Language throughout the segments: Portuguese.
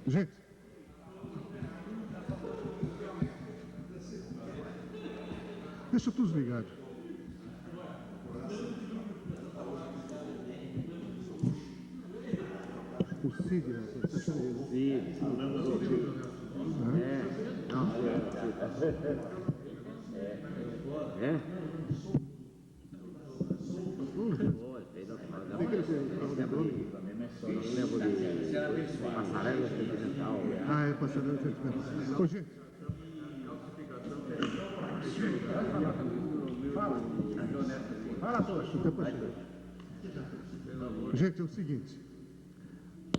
Gente, deixa todos ligados. O Cid, deixa ele. Passarela sentimental. Ô, gente. Fala, Tocha. Gente, é o seguinte.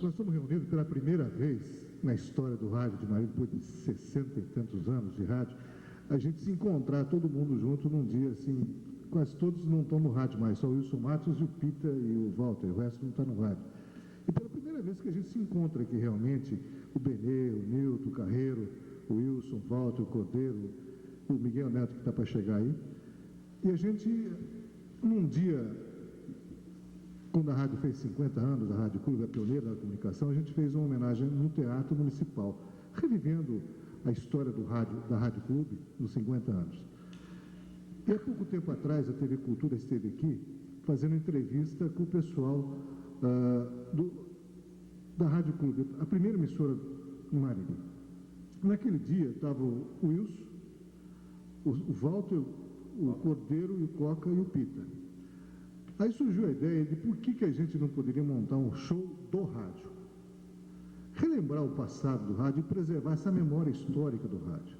Nós estamos reunidos pela primeira vez na história do rádio de Marília, depois de 60 e tantos anos de rádio, a gente se encontrar todo mundo junto num dia assim, quase todos não estão no rádio mais, só o Wilson Matos e o Pita e o Walter, o resto não está no rádio. E pela primeira vez que a gente se encontra aqui realmente, o Benê, o Nilton, o Carreiro, o Wilson, o Walter, o Cordeiro, o Miguel Neto que está para chegar aí, e a gente, num dia, quando a rádio fez 50 anos, a Rádio Clube, a pioneira da comunicação, a gente fez uma homenagem no Teatro Municipal, revivendo a história da Rádio Clube nos 50 anos. E há pouco tempo atrás, a TV Cultura esteve aqui fazendo entrevista com o pessoal da Rádio Clube, a primeira emissora em Marília. Naquele dia estava o Wilson, o Walter, o Cordeiro, o Coca e o Pita. Aí surgiu a ideia de por que a gente não poderia montar um show do rádio. Relembrar o passado do rádio e preservar essa memória histórica do rádio.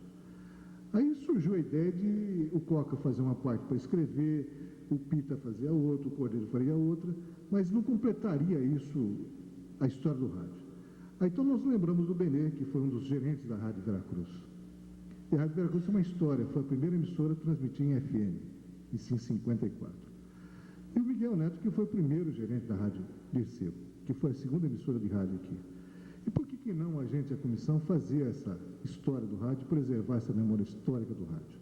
Aí surgiu a ideia de o Coca fazer uma parte para escrever, o Pita fazer a outra, o Cordeiro faria a outra, mas não completaria isso a história do rádio. Aí, então nós lembramos do Benê, que foi um dos gerentes da Rádio Veracruz. E a Rádio Veracruz é uma história, foi a primeira emissora a transmitir em FM, isso em 54. E o Miguel Neto, que foi o primeiro gerente da Rádio Dirceu, que foi a segunda emissora de rádio aqui. E por que não a gente, a comissão, fazer essa história do rádio, preservar essa memória histórica do rádio?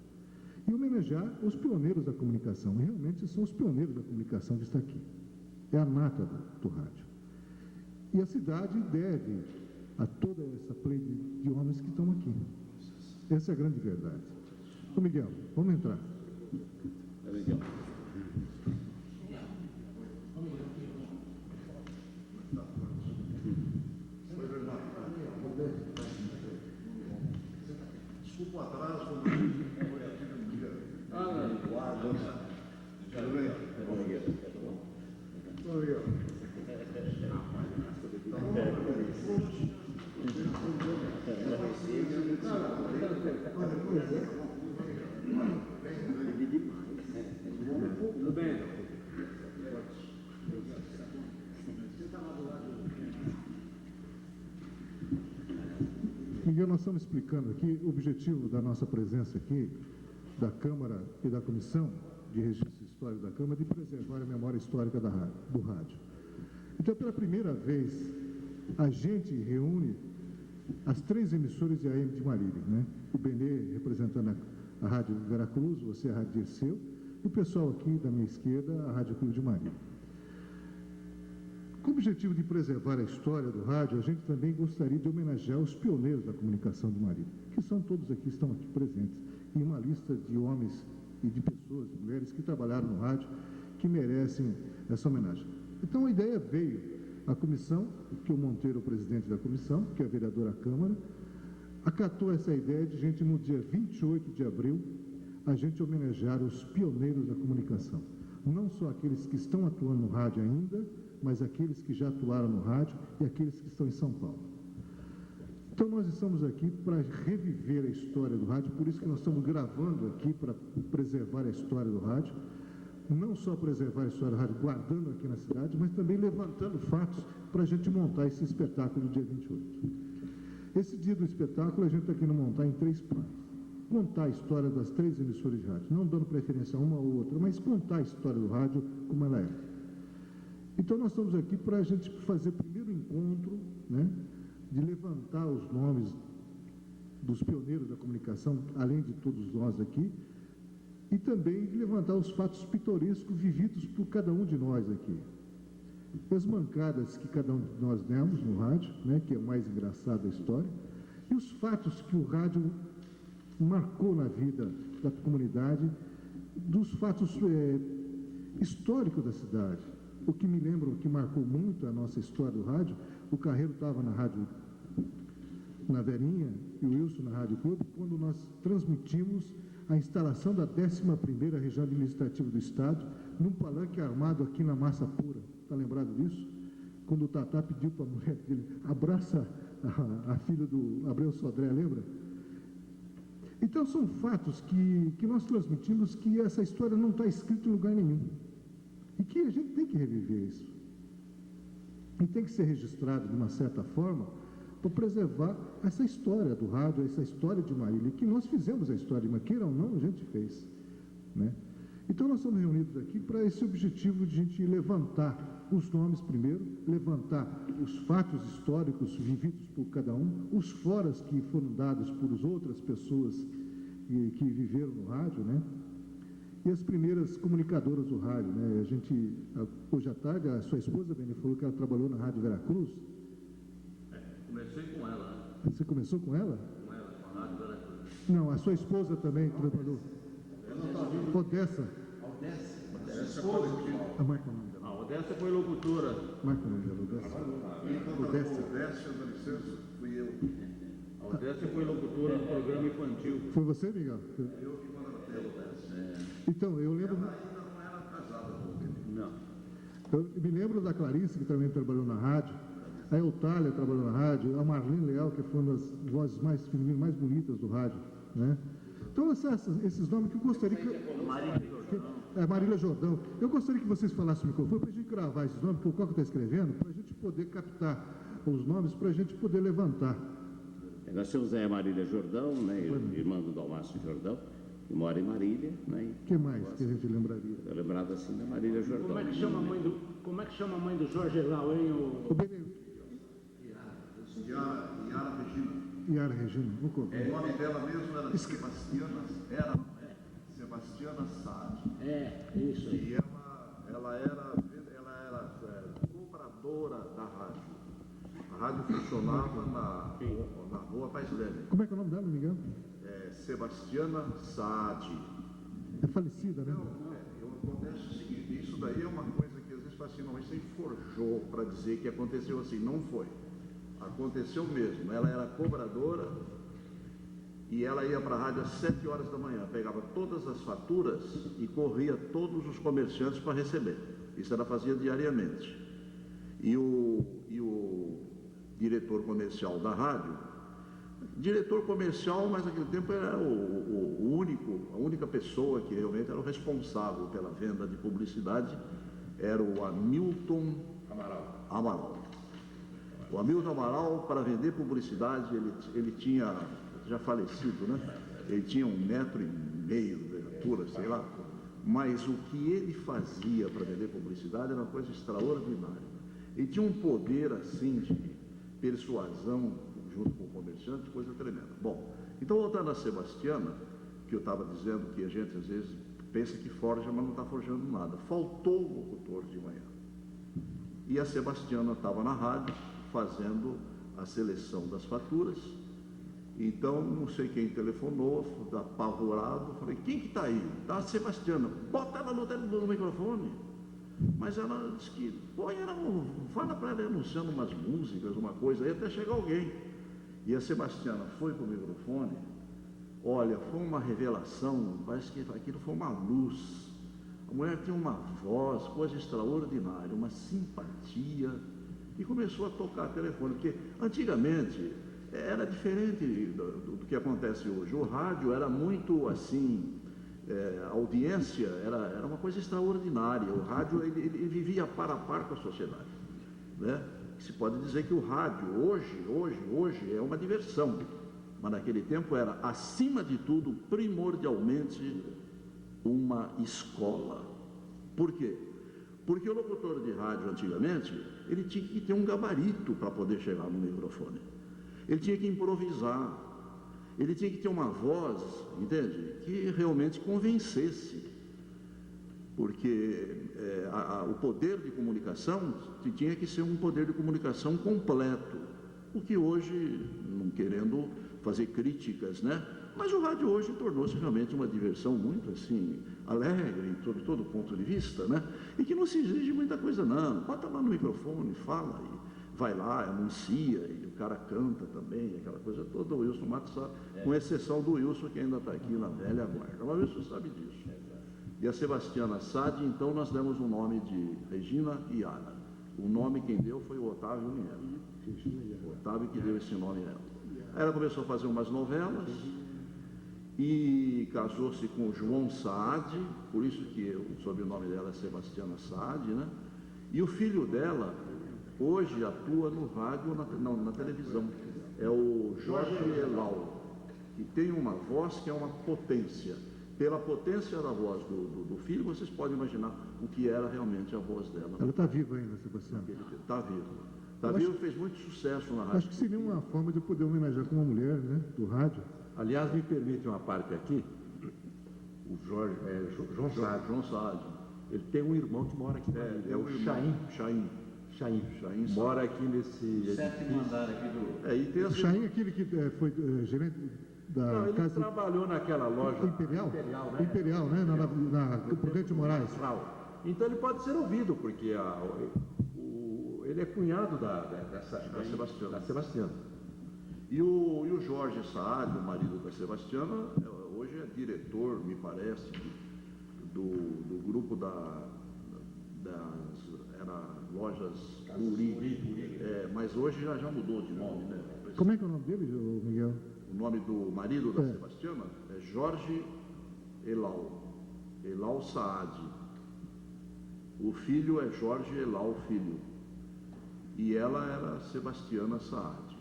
E homenagear os pioneiros da comunicação. E realmente são os pioneiros da comunicação que está aqui. É a nata do rádio. E a cidade deve a toda essa play de homens que estão aqui. Essa é a grande verdade. Ô Miguel, vamos entrar. É Miguel. Desculpa o atraso, foi aqui no dia. Tudo bem? Bom dia. Bom dia. Tudo bem? Miguel, nós estamos explicando aqui o objetivo da nossa presença aqui, da Câmara e da Comissão de Registro Histórico da Câmara, de preservar a memória histórica do rádio. Então, pela primeira vez, a gente reúne as três emissoras de AM de Marília, né? O Benê representando a Rádio Veracruz, você a Rádio Dirceu, e o pessoal aqui da minha esquerda, a Rádio Clube de Marília. Com o objetivo de preservar a história do rádio, a gente também gostaria de homenagear os pioneiros da comunicação de Marília, que são todos aqui, estão aqui presentes, e uma lista de homens e de pessoas, mulheres que trabalharam no rádio, que merecem essa homenagem. Então a ideia veio, a comissão, que o Monteiro, o presidente da comissão, que é a vereadora da Câmara, acatou essa ideia de gente, no dia 28 de abril, a gente homenagear os pioneiros da comunicação. Não só aqueles que estão atuando no rádio ainda, mas aqueles que já atuaram no rádio e aqueles que estão em São Paulo. Então nós estamos aqui para reviver a história do rádio, por isso que nós estamos gravando aqui para preservar a história do rádio, não só preservar a história do rádio, guardando aqui na cidade, mas também levantando fatos para a gente montar esse espetáculo do dia 28. Esse dia do espetáculo a gente está querendo montar em 3 partes. Contar a história das 3 emissoras de rádio, não dando preferência a uma ou outra, mas contar a história do rádio como ela é. Então nós estamos aqui para a gente fazer o primeiro encontro, né, de levantar os nomes dos pioneiros da comunicação, além de todos nós aqui, e também de levantar os fatos pitorescos vividos por cada um de nós aqui. As mancadas que cada um de nós demos no rádio, né, que é o mais engraçado da história, e os fatos que o rádio marcou na vida da comunidade, dos fatos históricos da cidade. O que me lembra, o que marcou muito a nossa história do rádio, o Carreiro estava na rádio, na Verinha, e o Wilson na Rádio Clube, quando nós transmitimos a instalação da 11ª Região Administrativa do Estado, num palanque armado aqui na Massa Pura. Está lembrado disso? Quando o Tatá pediu para a mulher dele, abraça a filha do Abreu Sodré, lembra? Então, são fatos que nós transmitimos, que essa história não está escrita em lugar nenhum. E que a gente tem que reviver isso. E tem que ser registrado de uma certa forma para preservar essa história do rádio, essa história de Marília, que nós fizemos a história de Marília, queira ou não, a gente fez, né? Então, nós estamos reunidos aqui para esse objetivo de a gente levantar os nomes primeiro, levantar os fatos históricos vividos por cada um, os foras que foram dados por outras pessoas que viveram no rádio, né? E as primeiras comunicadoras do rádio, né? Hoje à tarde, a sua esposa, Beni, falou que ela trabalhou na Rádio Veracruz. Comecei com ela. Você começou com ela? Com ela, com a Rádio Veracruz. Não, a sua esposa também trabalhou. Odessa. A marca o nome dela. A Odessa foi locutora. Marca o nome dela, Odessa. Odessa, dá licença, fui eu. A Odessa foi locutora do programa infantil. Foi você, Miguel? Eu que mandava até Odessa. Então, eu lembro... Ela ainda não era casada com ele. Não. Eu me lembro da Clarice, que também trabalhou na rádio, a Eutália trabalhou na rádio, a Marlene Leal, que foi uma das vozes mais femininas, mais bonitas do rádio, né? Então, esses nomes que eu gostaria que... Marília Jordão. Eu gostaria que vocês falassem no microfone para a gente gravar esses nomes, que o Coca está escrevendo, para a gente poder captar os nomes, para a gente poder levantar. Nós temos a Marília Jordão, né, irmã do Dalmácio Jordão, que mora em Marília, né? O que mais que a gente lembraria? Eu lembrava assim da Marília Jordão. Como é que chama a mãe do Jorge Elau, hein? O Benê... Yara Regina. Yara Regina, vou colocar. O nome dela mesmo era Sebastiana Sade. Isso aí. E ela era cobradora da rádio. A rádio funcionava na rua Paz Leme. Como é que é o nome dela, não me engano? Sebastiana Sade. É falecida, né? Acontece o seguinte, isso daí é uma coisa que às vezes fala assim, não, mas você forjou para dizer que aconteceu assim. Não foi. Aconteceu mesmo. Ela era cobradora e ela ia para a rádio às 7 horas da manhã, pegava todas as faturas e corria todos os comerciantes para receber. Isso ela fazia diariamente. E o diretor comercial da rádio, diretor comercial, mas naquele tempo era a única pessoa que realmente era o responsável pela venda de publicidade, era o Hamilton Amaral. O Hamilton Amaral, para vender publicidade, ele tinha, já falecido, né? Ele tinha 1,5 metro de altura, sei lá. Mas o que ele fazia para vender publicidade era uma coisa extraordinária. Ele tinha um poder, assim, de persuasão junto com o comerciante, coisa tremenda. Bom, então voltando a Sebastiana, que eu estava dizendo que a gente às vezes pensa que forja, mas não está forjando nada. Faltou o locutor de manhã. E a Sebastiana estava na rádio, fazendo a seleção das faturas. Então, não sei quem telefonou, apavorado, falei, quem que está aí? Está a Sebastiana, bota ela no microfone. Mas ela disse que, fala para ela anunciando umas músicas, uma coisa, aí até chegar alguém. E a Sebastiana foi para o microfone, olha, foi uma revelação, parece que aquilo foi uma luz. A mulher tinha uma voz, coisa extraordinária, uma simpatia, e começou a tocar telefone, porque antigamente era diferente do que acontece hoje. O rádio era muito assim, a audiência era uma coisa extraordinária. O rádio ele vivia par a par com a sociedade, né? Se pode dizer que o rádio hoje é uma diversão, mas naquele tempo era, acima de tudo, primordialmente uma escola. Por quê? Porque o locutor de rádio antigamente, ele tinha que ter um gabarito para poder chegar no microfone. Ele tinha que improvisar, ele tinha que ter uma voz, entende? Que realmente convencesse, porque o poder de comunicação tinha que ser um poder de comunicação completo, o que hoje, não querendo fazer críticas, né? Mas o rádio hoje tornou-se realmente uma diversão muito assim, alegre, sob todo ponto de vista, né? E que não se exige muita coisa não, bota lá no microfone, fala, e vai lá, anuncia, e o cara canta também, aquela coisa toda, o Wilson Matos sabe, com exceção do Wilson que ainda está aqui na velha guarda, mas o Wilson sabe disso. E a Sebastiana Sade, então nós demos o nome de Regina Iara. O nome quem deu foi o Otávio Mielo. O Otávio que deu esse nome a ela. Aí ela começou a fazer umas novelas e casou-se com o João Saad, por isso que o sobrenome dela é Sebastiana Saad, né? E o filho dela hoje atua no rádio, na televisão. É o Jorge Elau, que tem uma voz que é uma potência. Pela potência da voz do filho, vocês podem imaginar o que era realmente a voz dela. Ela está viva ainda, Sebastião. Está vivo. Está vivo, fez muito sucesso na rádio. Acho que seria uma forma de poder homenagear com uma mulher, né, do rádio. Aliás, me permite uma parte aqui. O João Saad. Ele tem um irmão que mora aqui. É o Chaim. Mora aqui nesse Sétimo andar aqui do... E tem O Chaim, aquele que foi gerente da Não, ele casa trabalhou naquela loja Imperial, né? Imperial, né, na Prudente Moraes. Então ele pode ser ouvido, porque ele é cunhado da Sebastiana. E o Jorge Saad, o marido da Sebastiana, hoje é diretor, me parece, do grupo era Lojas Uri. Mas hoje já mudou de nome, né? Como é que é o nome dele, Miguel? O nome do marido da Sebastiana é Jorge Elau Saad. O filho é Jorge Elau Filho. E ela era Sebastiana Saad.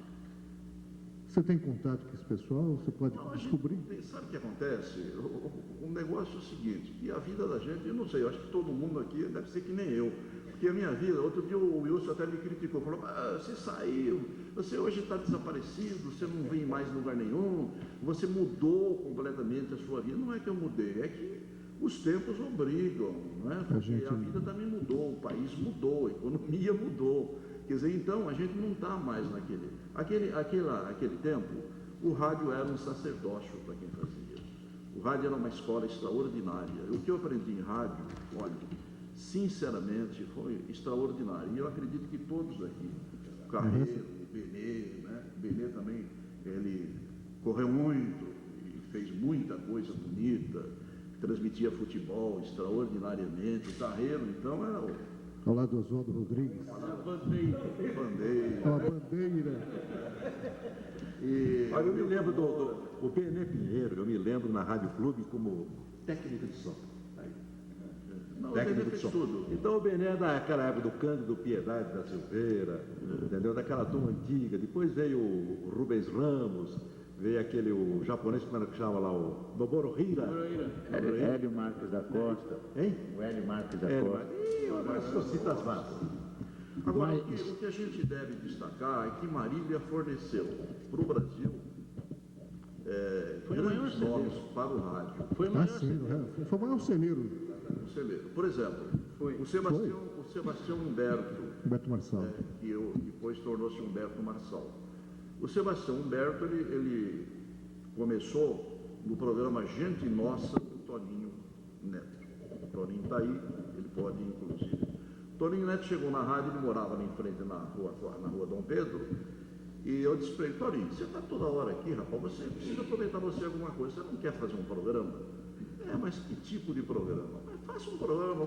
Você tem contato com esse pessoal? Você pode descobrir? Sabe o que acontece? O negócio é o seguinte, que a vida da gente, eu não sei, eu acho que todo mundo aqui deve ser que nem eu. Porque a minha vida, outro dia o Wilson até me criticou, falou, você saiu, você hoje está desaparecido, você não vem mais em lugar nenhum, você mudou completamente a sua vida. Não é que eu mudei, é que os tempos obrigam, né? Porque a vida também mudou, o país mudou, a economia mudou. Quer dizer, então a gente não está mais aquele tempo, o rádio era um sacerdócio para quem fazia. O rádio era uma escola extraordinária. O que eu aprendi em rádio, olha, sinceramente, foi extraordinário. E eu acredito que todos aqui, o Carreiro, o Benê, né? O Benê também, ele correu muito e fez muita coisa bonita, transmitia futebol extraordinariamente. O Carreiro, então, era Ao lado do Oswaldo Rodrigues. Bandeira. A bandeira. Olha, eu me lembro do Benê Pinheiro, eu me lembro na Rádio Clube como técnico de som. Não, técnico de som. Tudo. Então o Bené é daquela época do Cândido Piedade da Silveira, entendeu? Daquela turma antiga. Depois veio o Rubens Ramos, veio o japonês, como era que chama lá, o Noboro Hira. Hélio Marques da Costa. Hein? O Hélio Marques da Costa. Agora citas massas. Agora, o que a gente deve destacar é que Marília forneceu para o Brasil grandes nomes para o rádio. Foi o maior Foi o maior celeiro. Por exemplo, o Sebastião Humberto Marçal. Que depois tornou-se Humberto Marçal. O Sebastião Humberto, ele começou no programa Gente Nossa do Toninho Neto. O Toninho está aí, ele pode ir, inclusive. O Toninho Neto chegou na rádio, ele morava ali em frente na rua Dom Pedro, e eu disse para ele, Toninho, você está toda hora aqui, rapaz, você precisa aproveitar você alguma coisa, você não quer fazer um programa? Mas que tipo de programa? Faça um programa,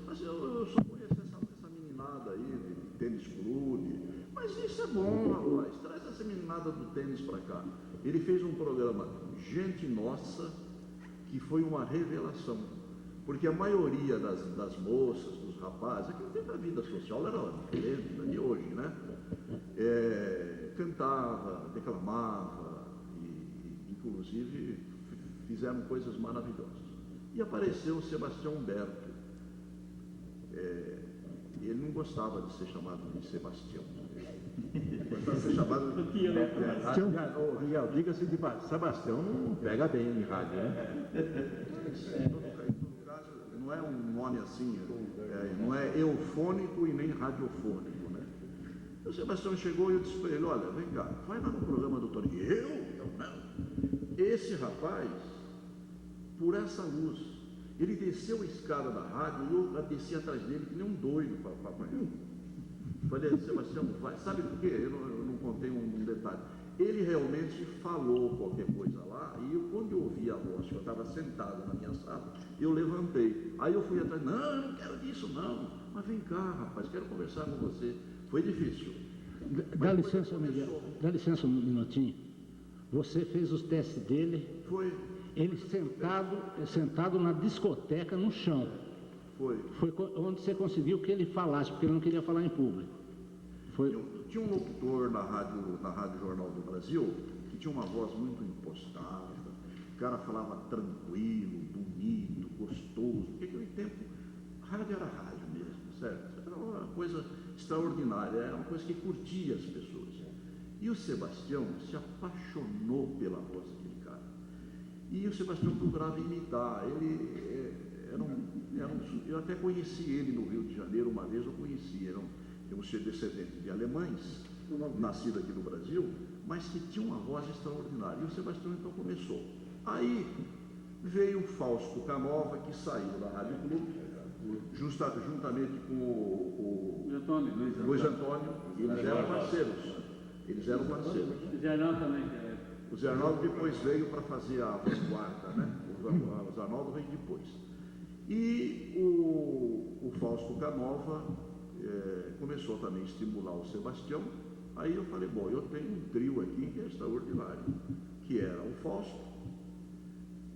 mas eu só conheço essa meninada aí de tênis clube, mas isso é bom, rapaz, traz essa meninada do tênis para cá. Ele fez um programa Gente Nossa, que foi uma revelação, porque a maioria das moças, dos rapazes, aquele tempo a vida social era diferente da de hoje, né? Cantava, declamava, e inclusive fizeram coisas maravilhosas. E apareceu o Sebastião Humberto. Ele não gostava de ser chamado de Sebastião. Para ser chamado de Miguel, diga-se de passagem, Sebastião não pega bem em rádio, né? Em todo caso, não é um nome assim, não é eufônico e nem radiofônico, né? O Sebastião chegou e eu disse para ele, olha, vem cá, vai lá no programa do Tony. Eu? Não. Esse rapaz, por essa luz, ele desceu a escada da rádio e eu desci atrás dele que nem um doido para apanhar. Falei, Sebastião, vai. Sabe por quê? Eu não contei um detalhe. Ele realmente falou qualquer coisa lá, e quando eu ouvi a voz, que eu estava sentado na minha sala, eu levantei. Aí eu fui atrás, não, eu não quero disso não, mas vem cá, rapaz, quero conversar com você. Foi difícil. Dá licença, Miguel, dá licença um minutinho. Você fez os testes dele, Foi, ele sentado na discoteca, no chão. foi. Foi onde você conseguiu que ele falasse, porque ele não queria falar em público. Foi. Tinha um locutor na Rádio Jornal do Brasil que tinha uma voz muito impostada. O cara falava tranquilo, bonito, gostoso. Porque naquele tempo, rádio era rádio mesmo, certo? Era uma coisa extraordinária, era uma coisa que curtia as pessoas. E o Sebastião se apaixonou pela voz daquele cara. E o Sebastião procurava imitar. Ele eu até conheci ele no Rio de Janeiro, uma vez eu conheci. Eu sou descendente de alemães, nascido aqui no Brasil, mas que tinha uma voz extraordinária. E o Sebastião então começou. Aí veio o Fausto Canova, que saiu da Rádio Clube, juntamente com o Luiz Antônio, e eles eram parceiros. O Zernal também. O Zé Arnaldo depois veio para fazer a vanguarda, né? O Zé Arnaldo veio depois. E o Fausto Canova começou também a estimular o Sebastião. Aí eu falei, bom, eu tenho um trio aqui que é extraordinário, que era o Fausto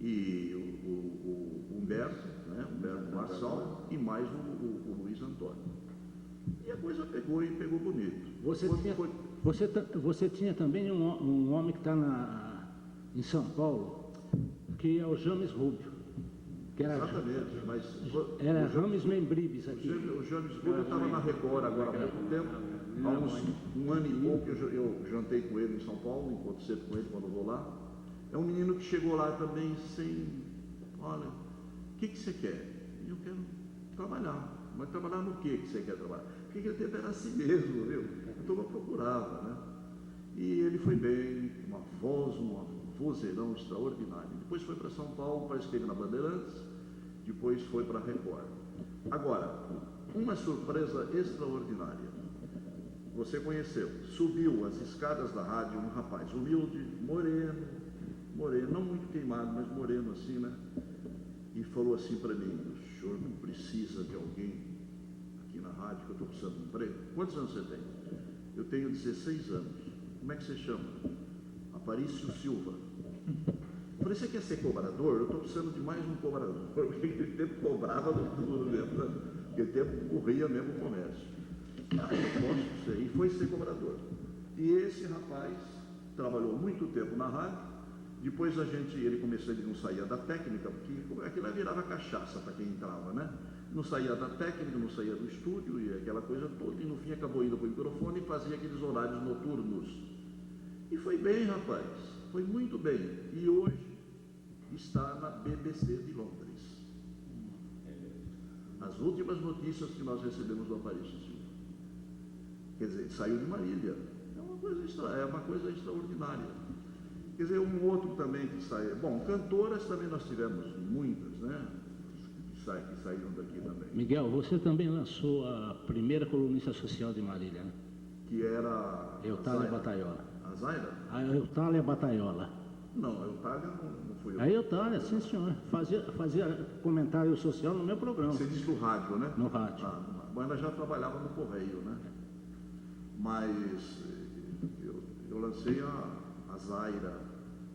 e o Humberto, né? Humberto Marçal, e mais o Luiz Antônio. E a coisa pegou bonito. Você tinha também um homem que está em São Paulo, que é o James Rubio. Exatamente, mas era Rames Membrives aqui. O James Rubio estava na Record agora há pouco tempo, há um ano e pouco eu jantei com ele em São Paulo, encontro sempre com ele quando vou lá. É um menino que chegou lá também olha, o que você quer? Eu quero trabalhar. Mas trabalhar no que você quer trabalhar? Porque aquele tempo era assim mesmo, viu? Então eu procurava, né? E ele foi bem, uma vozeirão extraordinário. Depois foi para São Paulo, para esteve na Bandeirantes, depois foi para a Record. Agora, uma surpresa extraordinária. Você conheceu, subiu as escadas da rádio um rapaz humilde, moreno, não muito queimado, mas moreno assim, né? E falou assim para mim, o senhor não precisa de alguém aqui na rádio, que eu estou precisando de emprego? Quantos anos você tem? Eu tenho 16 anos. Como é que você chama? Aparício Silva. Eu falei, você quer ser cobrador? Eu estou precisando de mais um cobrador. Porque aquele tempo cobrava no tudo mesmo, né? Aquele tempo corria mesmo o comércio. Ah, eu posso ser. E foi ser cobrador. E esse rapaz trabalhou muito tempo na rádio. Depois ele começou, ele não saía da técnica, porque aquilo virava cachaça para quem entrava, né? Não saía da técnica, não saía do estúdio e aquela coisa toda, e no fim acabou indo para o microfone e fazia aqueles horários noturnos. E foi bem, rapaz, foi muito bem. E hoje está na BBC de Londres. As últimas notícias que nós recebemos do Aparício Silva. Quer dizer, ele saiu de Marília. É uma coisa extraordinária. Quer dizer, um outro também que saiu. Bom, cantoras também nós tivemos muitas, né? Que saíram daqui também. Miguel, você também lançou a primeira colunista social de Marília, né? Que era. Eutália Bataiola. A Zaira? A Eutália Bataiola. Não, a Eutália não foi eu. A Eutália, sim senhor. Fazia comentário social no meu programa. Você diz no rádio, né? No rádio. Bom, ela já trabalhava no Correio, né? Mas eu lancei a Zaira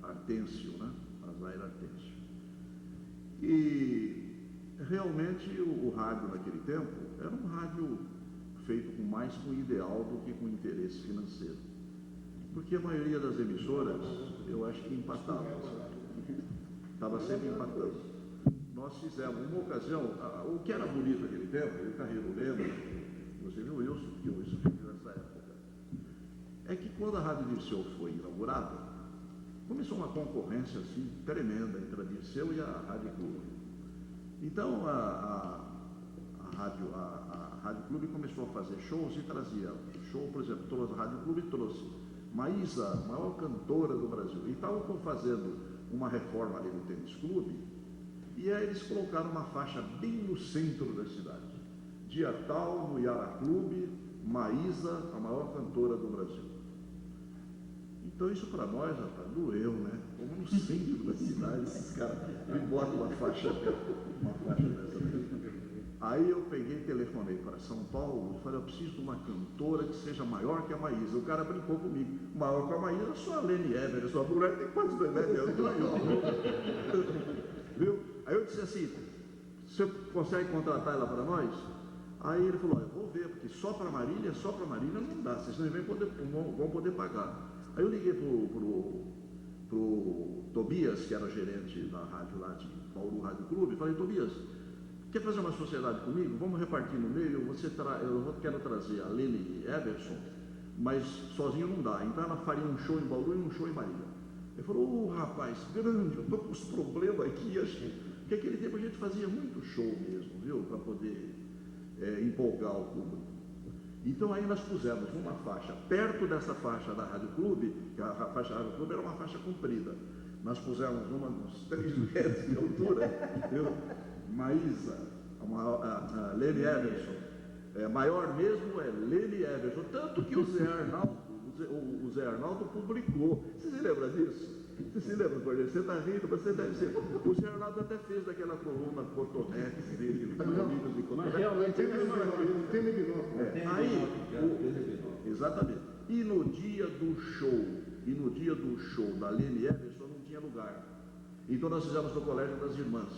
Artêncio, né? A Zaira Artêncio. E realmente o rádio naquele tempo era um rádio feito mais com ideal do que com interesse financeiro. Porque a maioria das emissoras, eu acho que empatava. Estava sempre empatando. Nós fizemos uma ocasião, o que era bonito naquele tempo, o Carreiro lembra, você viu o Wilson, porque o Wilson viveu nessa época. é que quando a Rádio Dirceu foi inaugurada, começou uma concorrência assim tremenda entre a Dirceu e a Rádio Clube. Então a Rádio Clube começou a fazer shows e trazia show, por exemplo, a Rádio Clube trouxe Maísa, a maior cantora do Brasil, e estavam fazendo uma reforma ali no Tênis Clube, e aí eles colocaram uma faixa bem no centro da cidade. Dia tal, no Yara Clube, Maísa, a maior cantora do Brasil. Então isso para nós, rapaz, doeu, né? Como no centro da cidade, esses caras me botam uma faixa dessa. Aí eu peguei e telefonei para São Paulo e falei, eu preciso de uma cantora que seja maior que a Maísa. O cara brincou comigo, maior que a Maísa, só a Lene Everett, sua mulher tem quase 2 metros, viu? Aí eu disse assim, você consegue contratar ela para nós? Aí ele falou, eu vou ver, porque só para Marília não dá, vocês não vão poder pagar. Aí eu liguei pro Tobias, que era gerente da rádio lá de Bauru Rádio Clube, e falei, Tobias, quer fazer uma sociedade comigo? Vamos repartir no meio, eu quero trazer a Lene Everson, mas sozinho não dá. Então ela faria um show em Bauru e um show em Marília. Ele falou, rapaz, grande, eu estou com os problemas aqui, porque aquele tempo a gente fazia muito show mesmo, viu? Para poder empolgar o público. Então aí nós pusemos uma faixa, perto dessa faixa da Rádio Clube, que a faixa da Rádio Clube era uma faixa comprida. Nós pusemos uns 3 metros de altura, viu? Maísa, a Lene Everson, maior mesmo é Lene Everson, tanto que o Zé Arnaldo publicou. Você se lembra disso? Você se lembra, Cordeiro? Você está rindo, mas você deve ser. O Zé Arnaldo até fez daquela coluna Cotonex dele, amigos de Cotonex. Realmente não tem binóculo. Exatamente. E no dia do show da Lene Everson não tinha lugar. Então nós fizemos no Colégio das Irmãs.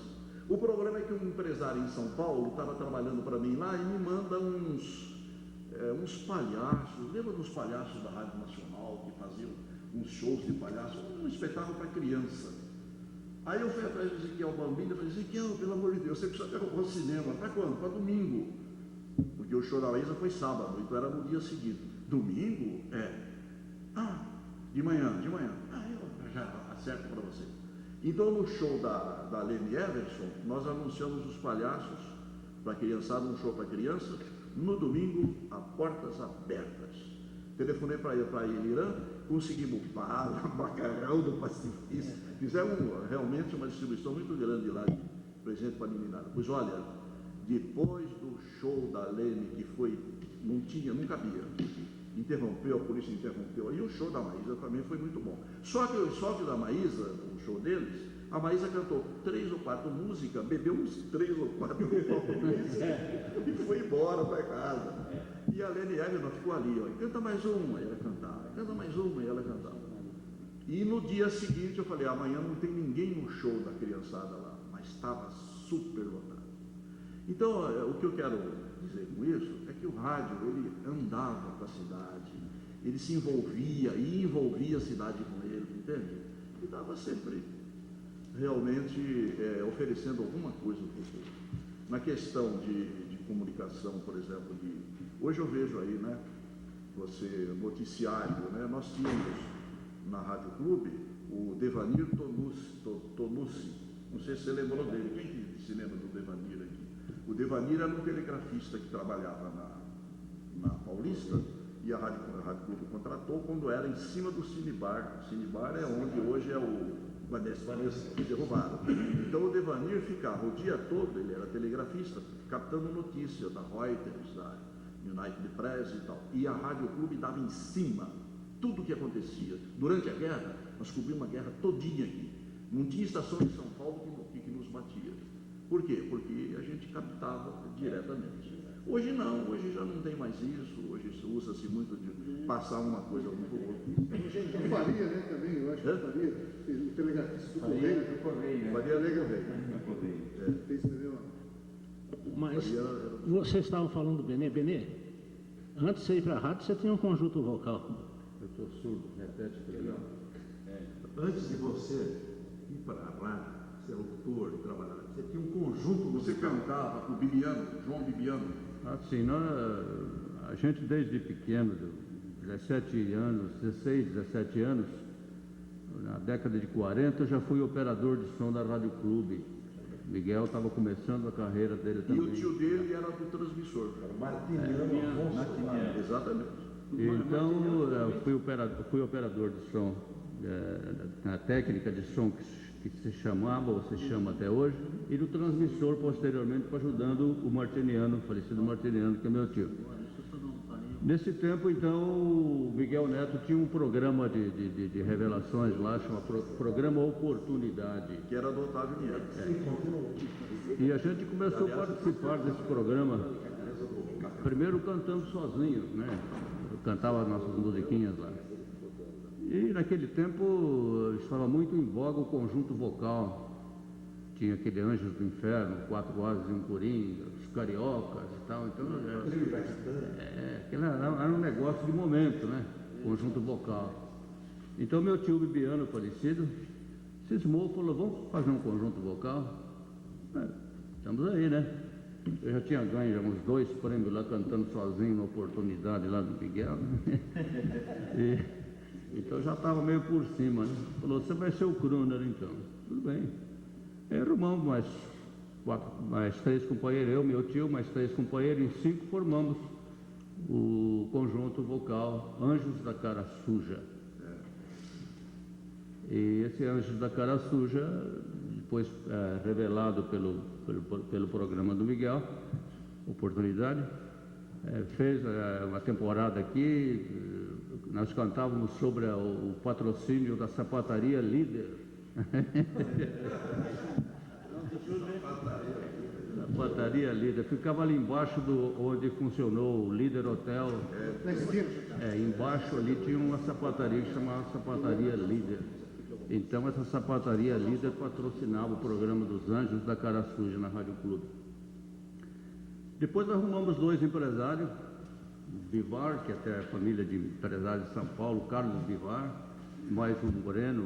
O problema é que um empresário em São Paulo estava trabalhando para mim lá e me manda uns palhaços. Lembra dos palhaços da Rádio Nacional que faziam uns shows de palhaço? Um espetáculo para criança. Aí eu fui atrás do Ezequiel Bambini e falei, Ezequiel, pelo amor de Deus, você precisa ter um cinema. Para quando? Para domingo. Porque o show da Maísa foi sábado, então era no dia seguinte. Domingo? De manhã. Eu já acerto para você. Então, no show da Lene Everson, nós anunciamos os palhaços para a criançada, um show para criança, no domingo, a portas abertas. Telefonei para Irã, conseguimos bala, macarrão do Pacifista, fizemos realmente uma distribuição muito grande lá de presente para a meninada. Pois olha, depois do show da Lene, que foi, não cabia, interrompeu, a polícia interrompeu, e o show da Maísa também foi muito bom. Só que o da Maísa, o show deles, a Maísa cantou 3 ou 4 músicas, bebeu uns 3 ou 4 e foi embora para casa. E a Lene Everson ficou ali, ó, canta mais uma, e ela cantava, canta mais uma, e ela cantava. E no dia seguinte eu falei, amanhã não tem ninguém no show da criançada lá, mas estava super lotado. Então, o que eu quero dizer com isso é que o rádio, ele andava para a cidade, ele se envolvia e envolvia a cidade com ele, entende? E estava sempre realmente oferecendo alguma coisa para o povo. Na questão de comunicação, por exemplo, hoje eu vejo aí, né, noticiário, né, nós tínhamos na Rádio Clube o Devanir Tonucci, não sei se você lembrou dele, quem se lembra do Devanir aqui? O Devanir era um telegrafista que trabalhava na Paulista e a Rádio Clube contratou quando era em cima do Cinebar. O Cinebar é onde hoje é o Vanessa, que derrubaram. Então o Devanir ficava o dia todo, ele era telegrafista, captando notícias da Reuters, da United Press e tal. E a Rádio Clube dava em cima tudo o que acontecia. Durante a guerra, nós cobrimos uma guerra todinha aqui. Não tinha estação de São Paulo que nos batia. Por quê? Porque a gente captava diretamente. Hoje não, hoje já não tem mais isso, hoje usa-se muito de passar uma coisa um para o outro. O Faria, né, também, eu acho que o Faria, o telegrafista do Correio. Faria Lega veio. Fez também uma... Mas vocês estavam falando do Benê. Antes de você ir para a rádio, você tinha um conjunto vocal. Eu estou surdo, repete para mim. Antes de você ir para a rádio, ser autor e trabalhar, você tinha um conjunto. Você cantava com o João Bibiano. Assim, a gente desde pequeno 17 anos, 16, 17 anos, na década de 40, eu já fui operador de som da Rádio Clube. Miguel estava começando a carreira dele também. E o tio dele era do transmissor. Martiniano. Exatamente. Então, eu fui operador de som, na técnica de som que se chamava, ou se chama até hoje, e do transmissor, posteriormente, ajudando o Martiniano, o falecido Martiniano, que é meu tio. Nesse tempo, então, o Miguel Neto tinha um programa de revelações lá, chama Programa Oportunidade. Que era do Otávio Nieves. E a gente começou a participar desse programa, primeiro cantando sozinho, né? Eu cantava nossas musiquinhas lá. E naquele tempo estava muito em voga o conjunto vocal. Tinha aquele Anjos do Inferno, 4 Vozes e um Coringa, os Cariocas e tal. Então, aquele era um negócio de momento, né? Conjunto vocal. Então meu tio Bibiano, falecido, cismou, falou, vamos fazer um conjunto vocal? Estamos aí, né? Eu já tinha ganho já uns 2 prêmios lá cantando sozinho na oportunidade lá do Miguel. Então já estava meio por cima, né? Falou, você vai ser o crooner então. Tudo bem. Aí arrumamos mais 3 companheiros, eu, meu tio, mais 3 companheiros, em 5 formamos o conjunto vocal Anjos da Cara Suja. E esse Anjos da Cara Suja, depois revelado pelo programa do Miguel, Oportunidade, fez uma temporada aqui, nós cantávamos sobre o patrocínio da sapataria Líder. Sapataria Líder, ficava ali embaixo onde funcionou o Líder Hotel. Embaixo ali tinha uma sapataria que chamava Sapataria Líder. Então essa sapataria Líder patrocinava o programa dos Anjos da Cara Suja na Rádio Clube. Depois arrumamos 2 empresários, Bivar, que até a família de empresários de São Paulo, Carlos Bivar, mais um Moreno,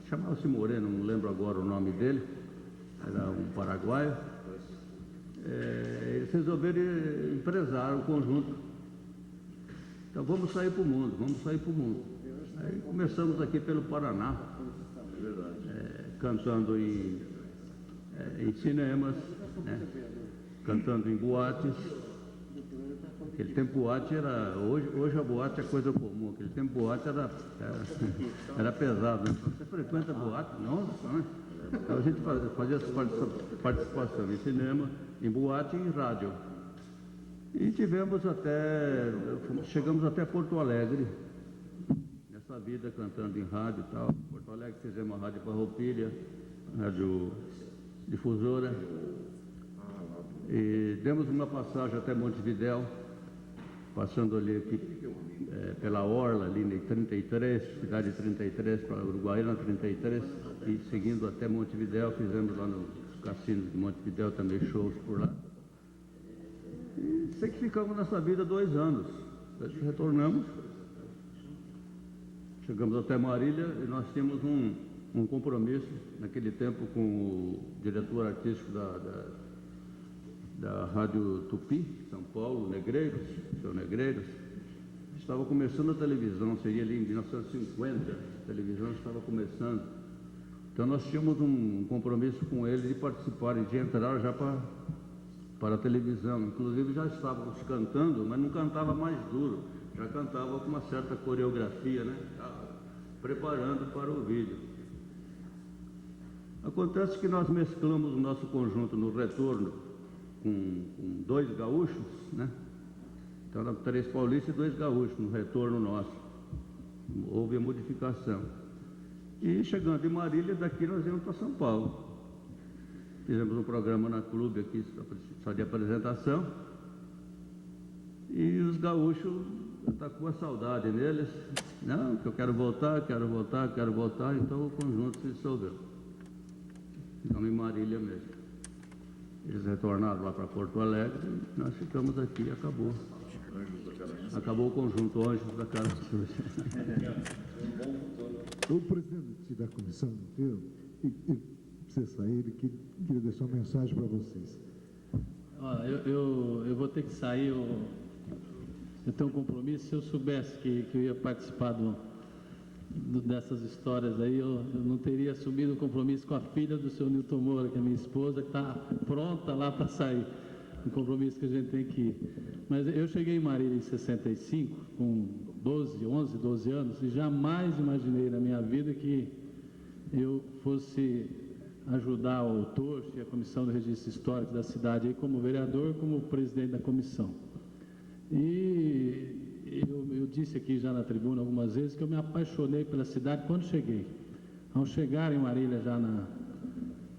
chamava-se Moreno, não lembro agora o nome dele, era um paraguaio. Eles resolveram empresar o conjunto. Então vamos sair para o mundo. Aí começamos aqui pelo Paraná, cantando em cinemas, né? Cantando em boates. Aquele tempo boate era, hoje a boate é coisa comum, aquele tempo boate era pesado, né? Você frequenta boate? Nossa, né? Então a gente fazia essa participação em cinema, em boate e em rádio. E chegamos até Porto Alegre, nessa vida cantando em rádio e tal. Porto Alegre fizemos uma rádio Farroupilha, rádio difusora. E demos uma passagem até Montevidéu, passando ali aqui, pela Orla, ali em 33, cidade de 33, para Uruguaiana 33, e seguindo até Montevidéu, fizemos lá nos cassinos de Montevidéu também shows por lá. E sei que ficamos nessa vida 2 anos, depois retornamos, chegamos até Marília e nós tínhamos um compromisso naquele tempo com o diretor artístico da Rádio Tupi, São Paulo, Negreiros, seu Negreiros. Estava começando a televisão, seria ali em 1950, a televisão estava começando. Então nós tínhamos um compromisso com ele de participarem, de entrar já para a televisão. Inclusive já estávamos cantando, mas não cantava mais duro, já cantava com uma certa coreografia, né? Preparando para o vídeo. Acontece que nós mesclamos o nosso conjunto no retorno com 2 gaúchos, né? Então eram 3 paulistas e 2 gaúchos no retorno nosso. Houve a modificação. E chegando em Marília, daqui nós íamos para São Paulo. Fizemos um programa na clube aqui, só de apresentação. E os gaúchos, atacou a saudade neles. Não, que eu quero voltar. Então o conjunto se dissolveu. Ficamos em Marília mesmo. Eles retornaram lá para Porto Alegre e nós ficamos aqui e acabou. Acabou o conjunto Anjos da Cara Suja. O presidente da comissão, ele precisa sair, ele queria deixar uma mensagem para vocês. Eu vou ter que sair, eu tenho um compromisso. Se eu soubesse que eu ia participar dessas histórias aí, eu não teria assumido o compromisso com a filha do seu Nilton Moura, que é minha esposa, que está pronta lá para sair. Um compromisso que a gente tem que ir. Mas eu cheguei em Marília em 65, com 11, 12 anos, e jamais imaginei na minha vida que eu fosse ajudar o Torcho e a Comissão do Registro Histórico da cidade aí como vereador, como presidente da comissão. E eu disse aqui já na tribuna algumas vezes que eu me apaixonei pela cidade quando cheguei. Ao chegar em Marília, já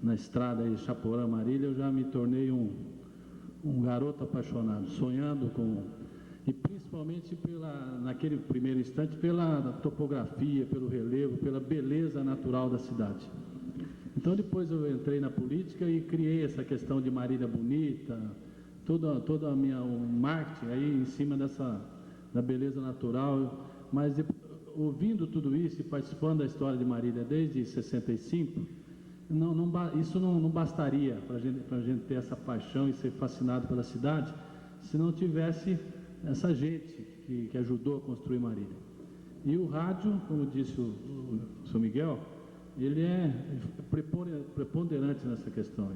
na estrada aí, Chaporã, Marília, eu já me tornei um garoto apaixonado, sonhando e principalmente naquele primeiro instante, pela topografia, pelo relevo, pela beleza natural da cidade. Então depois eu entrei na política e criei essa questão de Marília Bonita, toda o marketing aí em cima da beleza natural, mas ouvindo tudo isso e participando da história de Marília desde 65, isso não bastaria para a gente ter essa paixão e ser fascinado pela cidade, se não tivesse essa gente que ajudou a construir Marília. E o rádio, como disse o Sr. Miguel, ele é preponderante nessa questão.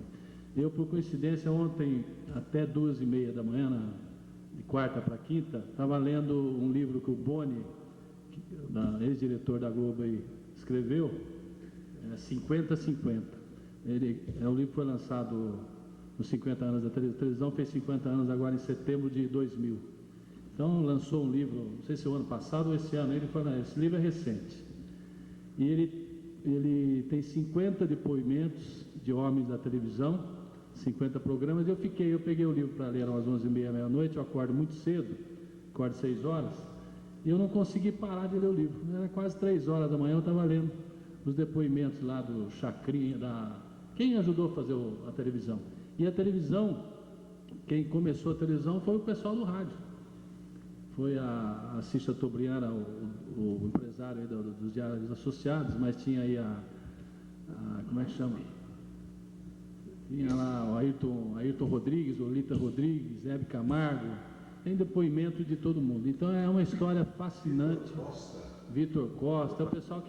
Eu, por coincidência, ontem, até 2h30 da manhã, de quarta para quinta, estava lendo um livro que o Boni, ex-diretor da Globo, aí, escreveu, 50-50. O livro foi lançado nos 50 anos da televisão, fez 50 anos agora em setembro de 2000. Então, lançou um livro, não sei se é o ano passado ou esse ano, esse livro é recente. E ele tem 50 depoimentos de homens da televisão, 50 programas, eu peguei o livro para ler às 11h30, meia-noite, eu acordo muito cedo, acordo 6 horas, e eu não consegui parar de ler o livro. Era quase 3 horas da manhã, eu estava lendo os depoimentos lá do Chacrinha, quem ajudou a fazer a televisão. E a televisão, quem começou a televisão foi o pessoal do rádio. Foi a Cista Tobriana, o empresário aí dos Diários Associados, mas tinha aí como é que chama? Tinha lá o Ayrton Rodrigues, Olita Rodrigues, Hebe Camargo, tem depoimento de todo mundo. Então é uma história fascinante. Vitor Costa, é o pessoal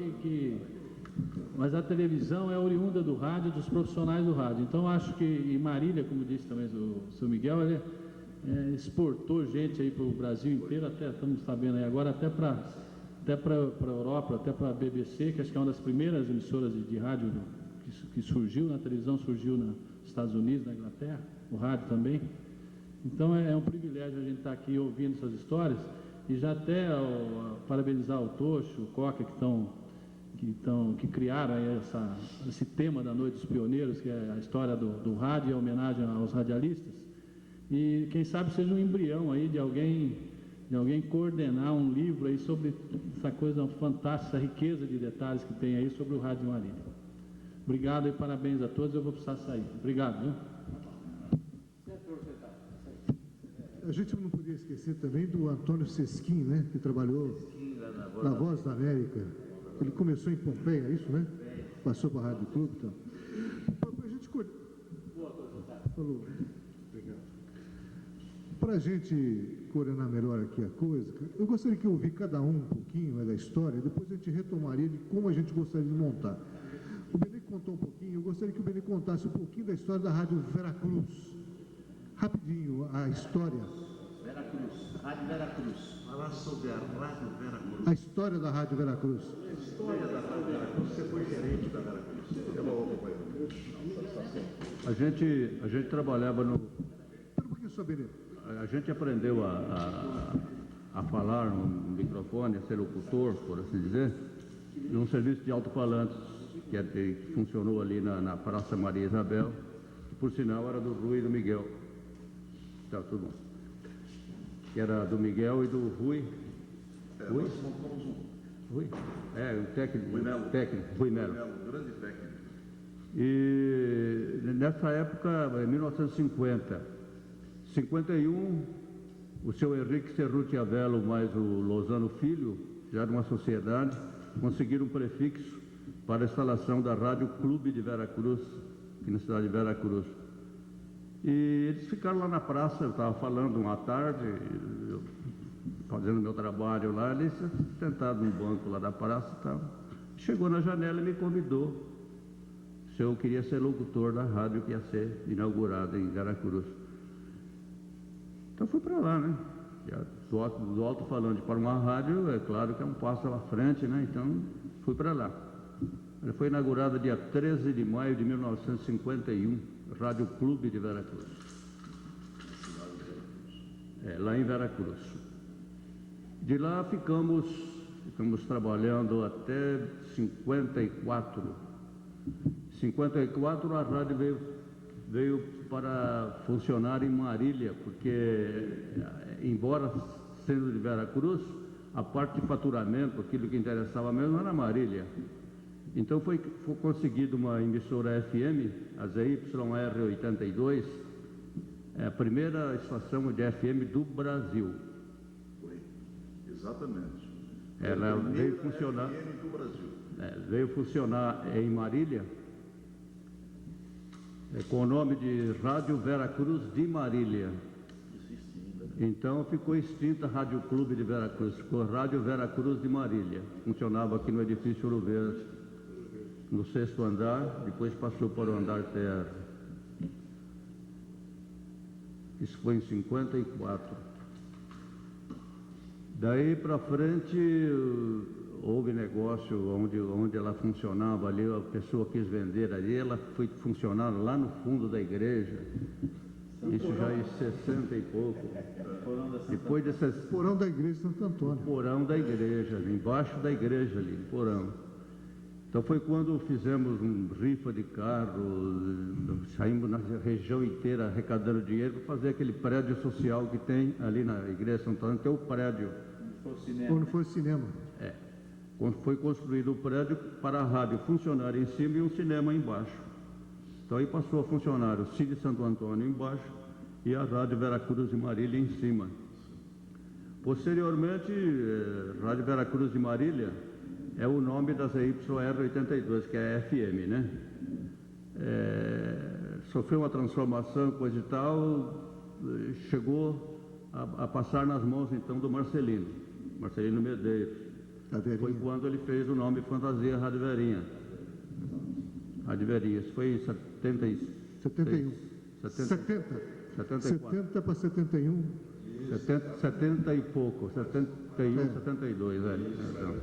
mas a televisão é oriunda do rádio, dos profissionais do rádio. Então acho que em Marília, como disse também o Sr. Miguel, ele exportou gente aí para o Brasil inteiro, até estamos sabendo aí agora, até para a Europa, até para a BBC, que acho que é uma das primeiras emissoras de rádio que surgiu na televisão, surgiu nos Estados Unidos, na Inglaterra, o rádio também. Então é um privilégio a gente estar aqui ouvindo essas histórias e já até parabenizar o Tocho, o Coca, que criaram aí esse tema da Noite dos Pioneiros, que é a história do rádio e a homenagem aos radialistas. E quem sabe seja um embrião aí de alguém coordenar um livro aí sobre essa coisa fantástica, essa riqueza de detalhes que tem aí sobre o rádio de Marília. Obrigado e parabéns a todos, eu vou precisar sair. Obrigado, viu? A gente não podia esquecer também do Antônio Sesquim, né, que trabalhou na Voz da América. Ele começou em Pompeia, é isso, né? Passou para a Rádio Clube, então. Falou. Para a gente coordenar melhor aqui a coisa, eu gostaria que eu ouvisse cada um pouquinho da história, depois a gente retomaria de como a gente gostaria de montar. O Benê contou um pouquinho, eu gostaria que o Benê contasse um pouquinho da história da Rádio Veracruz. Rapidinho, a história. Rádio Veracruz. Falar sobre a Rádio Veracruz. A história da Rádio Veracruz. A história da Rádio Veracruz. Você foi gerente da Veracruz. A gente trabalhava no... Espera um pouquinho só, Benê. A gente aprendeu a falar no microfone, a ser locutor, por assim dizer, num serviço de alto-falantes que funcionou ali na Praça Maria Isabel, que por sinal era do Rui e do Miguel. Tá, tudo bom. Que era do Miguel e do Rui. Rui? Rui? O técnico. Rui Melo. Grande técnico. E nessa época, em 1950, 51, o seu Henrique Cerruti Avello mais o Lozano Filho, já de uma sociedade, conseguiram um prefixo para a instalação da Rádio Clube de Veracruz, aqui na cidade de Veracruz. E eles ficaram lá na praça, eu estava falando uma tarde, fazendo meu trabalho lá, ali sentado no banco lá da praça e tal. Chegou na janela e me convidou se eu queria ser locutor da rádio que ia ser inaugurada em Veracruz. Então fui para lá, né? Do alto-falante para uma rádio, é claro que é um passo à frente, né? Então fui para lá. Ela foi inaugurada dia 13 de maio de 1951, Rádio Clube de Veracruz. Lá em Veracruz. De lá ficamos trabalhando até 54. 54 a rádio veio para funcionar em Marília, porque, embora sendo de Veracruz, a parte de faturamento, aquilo que interessava mesmo era Marília. Então foi conseguido uma emissora FM, a ZYR 82, a primeira estação de FM do Brasil. Foi, exatamente. Ela veio funcionar, FM do Brasil. Veio funcionar em Marília, com o nome de Rádio Veracruz de Marília. Então ficou extinta a Rádio Clube de Veracruz, ficou Rádio Veracruz de Marília. Funcionava aqui no edifício Ouro Verde, no 6º andar, depois passou para o andar terra. Isso foi em 54. Daí para frente houve negócio onde ela funcionava ali, a pessoa quis vender ali, ela foi funcionar lá no fundo da igreja. Isso já em 60 e pouco. Depois dessas... Porão da igreja de Santo Antônio. Porão da igreja, embaixo da igreja ali, porão. Então foi quando fizemos um rifa de carro, saímos na região inteira arrecadando dinheiro para fazer aquele prédio social que tem ali na igreja de Santo Antônio, tem o prédio. Quando foi cinema. Foi construído o prédio para a rádio funcionar em cima e um cinema embaixo. Então aí passou a funcionar o Cine Santo Antônio embaixo e a Rádio Veracruz de Marília em cima. Posteriormente, Rádio Veracruz de Marília é o nome da ZYR 82, que é a FM, né? Sofreu uma transformação, coisa e tal, chegou a passar nas mãos então do Marcelino Medeiros. Foi quando ele fez o nome Fantasia Rádio Verinha. Rádio Verinha, isso foi em 71. 70 para 71. 70 e pouco, 71, 72, então.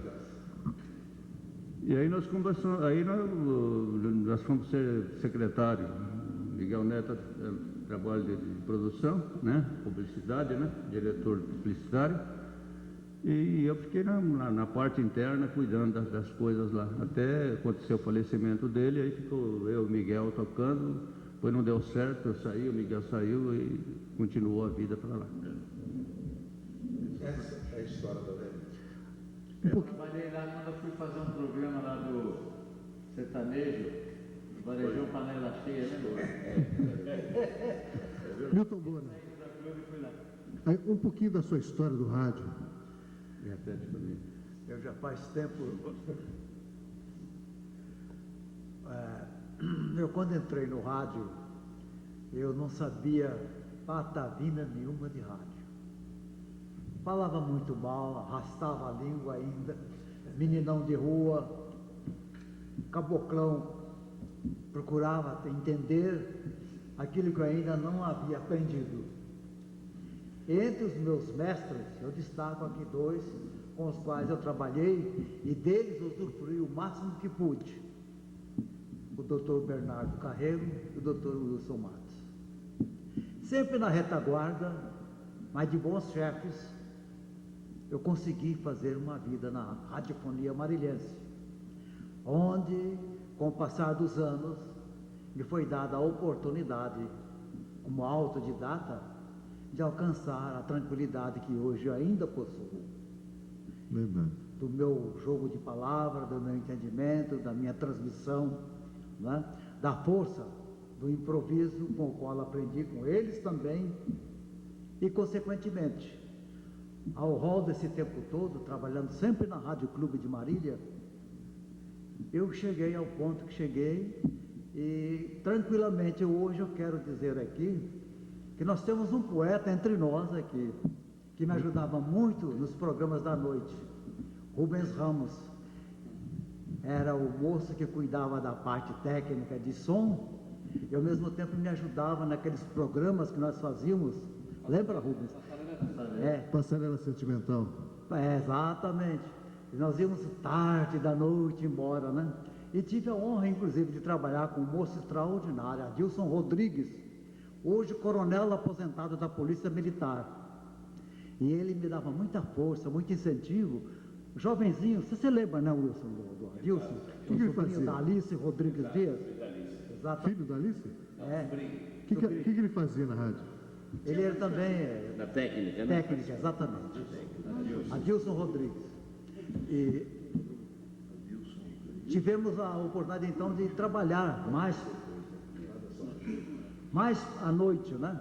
E aí nós conversamos, nós fomos ser secretário. Miguel Neto trabalho de produção, né? Publicidade, né? Diretor publicitário. E eu fiquei na parte interna cuidando das coisas lá. Até aconteceu o falecimento dele, aí ficou eu e o Miguel tocando. Depois não deu certo, eu saí, o Miguel saiu e continuou a vida para lá. Essa é a história da velha. Eu trabalhei lá quando eu fui fazer um programa lá do sertanejo, Varejão Panela Cheia, né? Milton Bona, aí, um pouquinho da sua história do rádio. Eu já faz tempo. Eu quando entrei no rádio, eu não sabia patavina nenhuma de rádio. Falava muito mal, arrastava a língua ainda, meninão de rua, caboclão, procurava entender aquilo que eu ainda não havia aprendido. Entre os meus mestres, eu destaco aqui dois com os quais eu trabalhei e deles usufruí o máximo que pude. O Dr. Bernardo Carreiro e o Dr. Wilson Matos. Sempre na retaguarda, mas de bons chefes, eu consegui fazer uma vida na radiofonia marilhense, onde, com o passar dos anos, me foi dada a oportunidade, como autodidata, de alcançar a tranquilidade que hoje eu ainda possuo. Verdade. Do meu jogo de palavras, do meu entendimento, da minha transmissão, né? Da força do improviso com o qual aprendi com eles também e, consequentemente, ao rol desse tempo todo, trabalhando sempre na Rádio Clube de Marília, eu cheguei ao ponto que cheguei e, tranquilamente, hoje eu quero dizer aqui que nós temos um poeta entre nós aqui, que me ajudava muito nos programas da noite. Rubens Ramos era o moço que cuidava da parte técnica de som e ao mesmo tempo me ajudava naqueles programas que nós fazíamos. Lembra, Rubens? Passarela Sentimental. Exatamente. E nós íamos tarde da noite embora, né? E tive a honra, inclusive, de trabalhar com um moço extraordinário, Adilson Rodrigues, hoje coronel aposentado da Polícia Militar. E ele me dava muita força, muito incentivo. Jovenzinho, você se lembra, né, Wilson, do Adilson? O que ele fazia? Da Alice Rodrigues Dias. Exatamente. Filho da Alice? É. O que ele fazia na rádio? Ele era também... Na técnica, né? Técnica, exatamente. Adilson Rodrigues. E tivemos a oportunidade, então, de trabalhar mais à noite, né?